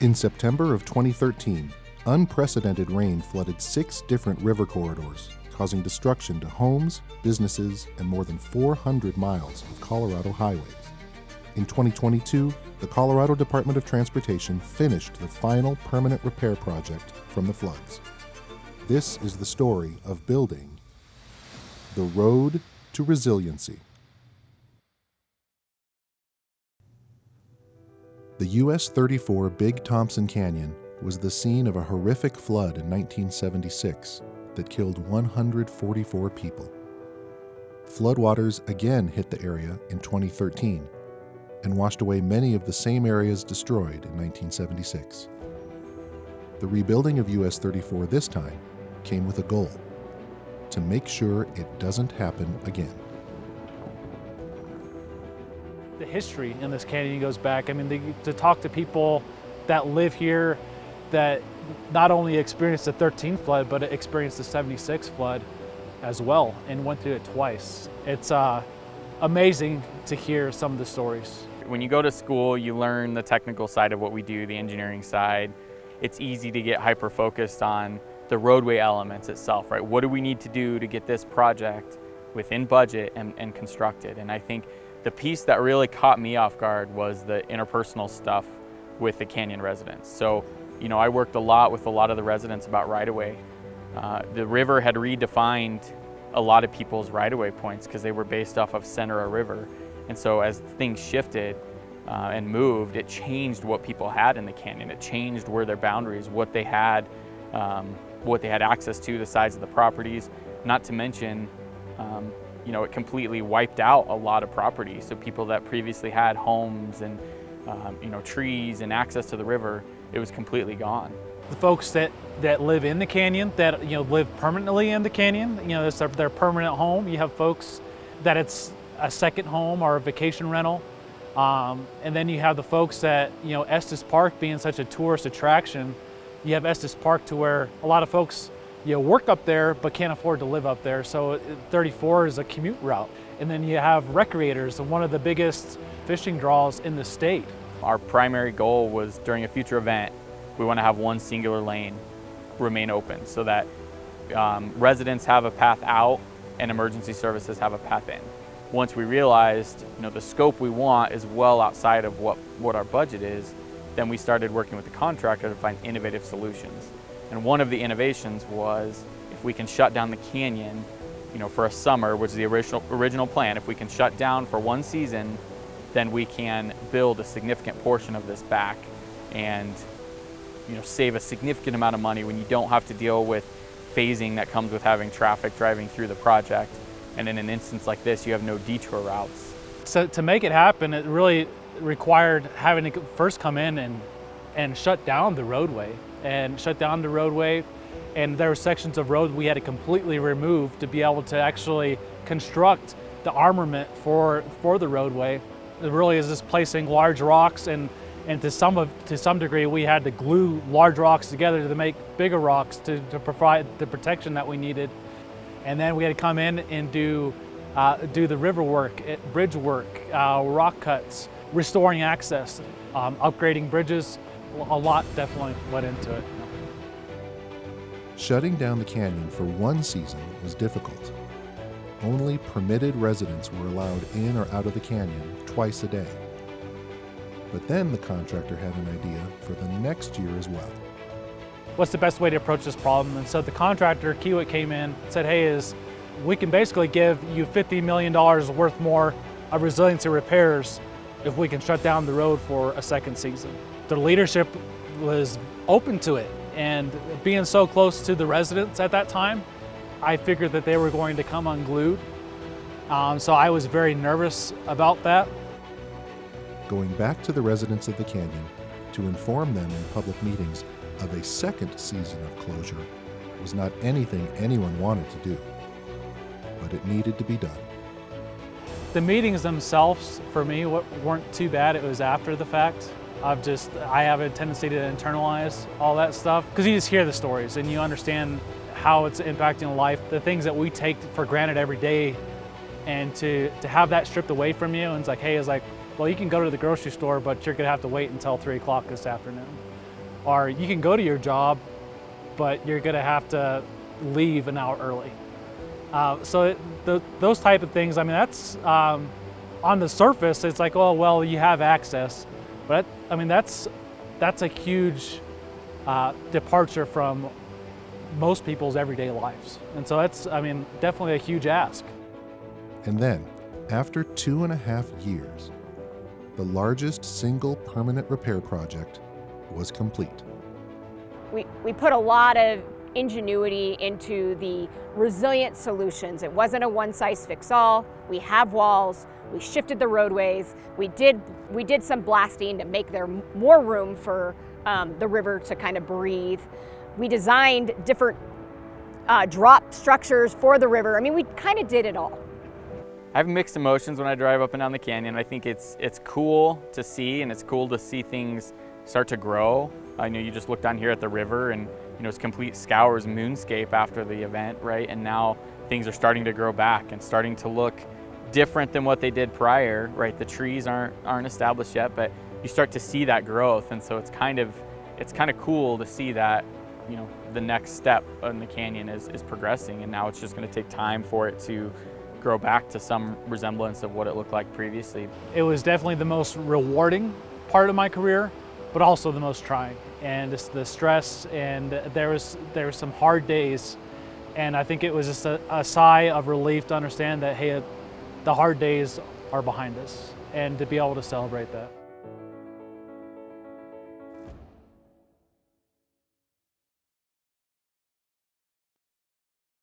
In September of 2013, unprecedented rain flooded 6 different river corridors, causing destruction to homes, businesses, and more than 400 miles of Colorado highways. In 2022, the Colorado Department of Transportation finished the final permanent repair project from the floods. This is the story of building the road to resiliency. The US 34 Big Thompson Canyon was the scene of a horrific flood in 1976 that killed 144 people. Floodwaters again hit the area in 2013 and washed away many of the same areas destroyed in 1976. The rebuilding of US 34 this time came with a goal: to make sure it doesn't happen again. The history in this canyon goes back. To talk to people that live here that not only experienced the 13 flood, but experienced the 76 flood as well and went through it twice. It's amazing to hear some of the stories. When you go to school, you learn the technical side of what we do, the engineering side. It's easy to get hyper-focused on the roadway elements itself, right? What do we need to do to get this project within budget and constructed? And I think the piece that really caught me off guard was the interpersonal stuff with the canyon residents. So, I worked a lot with a lot of the residents about right-of-way. The river had redefined a lot of people's right-of-way points because they were based off of center of river. And so as things shifted and moved, it changed what people had in the canyon. It changed where their boundaries, what they had access to, the size of the properties, not to mention it completely wiped out a lot of property. So people that previously had homes and trees and access to the river, it was completely gone. The folks that live in the canyon, that live permanently in the canyon, it's their permanent home. You have folks that it's a second home or a vacation rental. And then you have the folks that, Estes Park being such a tourist attraction, you have Estes Park to where a lot of folks work up there but can't afford to live up there. So 34 is a commute route. And then you have recreators, one of the biggest fishing draws in the state. Our primary goal was during a future event, we want to have one singular lane remain open so that residents have a path out and emergency services have a path in. Once we realized the scope we want is well outside of what our budget is, then we started working with the contractor to find innovative solutions. And one of the innovations was if we can shut down the canyon for a summer, which is the original plan, if we can shut down for one season, then we can build a significant portion of this back and save a significant amount of money when you don't have to deal with phasing that comes with having traffic driving through the project. And in an instance like this, you have no detour routes. So to make it happen, it really required having to first come in and shut down the roadway. And there were sections of road we had to completely remove to be able to actually construct the armament for the roadway. It really is just placing large rocks, and to some degree we had to glue large rocks together to make bigger rocks to provide the protection that we needed. And then we had to come in and do the river work, bridge work, rock cuts, restoring access, upgrading bridges. A lot definitely went into it. Shutting down the canyon for one season was difficult. Only permitted residents were allowed in or out of the canyon twice a day. But then the contractor had an idea for the next year as well. What's the best way to approach this problem? And so the contractor, Kiewit, came in and said, hey, we can basically give you $50 million worth more of resiliency repairs if we can shut down the road for a second season. The leadership was open to it, and being so close to the residents at that time, I figured that they were going to come unglued. So I was very nervous about that. Going back to the residents of the canyon to inform them in public meetings of a second season of closure was not anything anyone wanted to do, but it needed to be done. The meetings themselves, for me, weren't too bad. It was after the fact. I have a tendency to internalize all that stuff because you just hear the stories and you understand how it's impacting life, the things that we take for granted every day, and to have that stripped away from you, and it's like, well, you can go to the grocery store, but you're gonna have to wait until 3 o'clock this afternoon. or you can go to your job, but you're gonna have to leave an hour early. Those type of things, I mean, that's on the surface, it's like, oh, well, you have access. But I mean, that's a huge departure from most people's everyday lives. And so that's, I mean, definitely a huge ask. And then, after 2.5 years, the largest single permanent repair project was complete. We put a lot of ingenuity into the resilient solutions. It wasn't a one-size-fits-all. We have walls, we shifted the roadways, we did some blasting to make there more room for the river to kind of breathe. We designed different drop structures for the river. I mean, we kind of did it all. I have mixed emotions when I drive up and down the canyon. I think it's cool to see, and it's cool to see things start to grow. I know you just looked down here at the river, and it's complete scours moonscape after the event, right? And now things are starting to grow back and starting to look different than what they did prior, right? The trees aren't established yet, but you start to see that growth, and so it's kind of cool to see that the next step in the canyon is progressing, and now it's just going to take time for it to grow back to some resemblance of what it looked like previously. It was definitely the most rewarding part of my career, but also the most trying. And it's the stress, and there was some hard days, and I think it was just a sigh of relief to understand that, hey, the hard days are behind us, and to be able to celebrate that.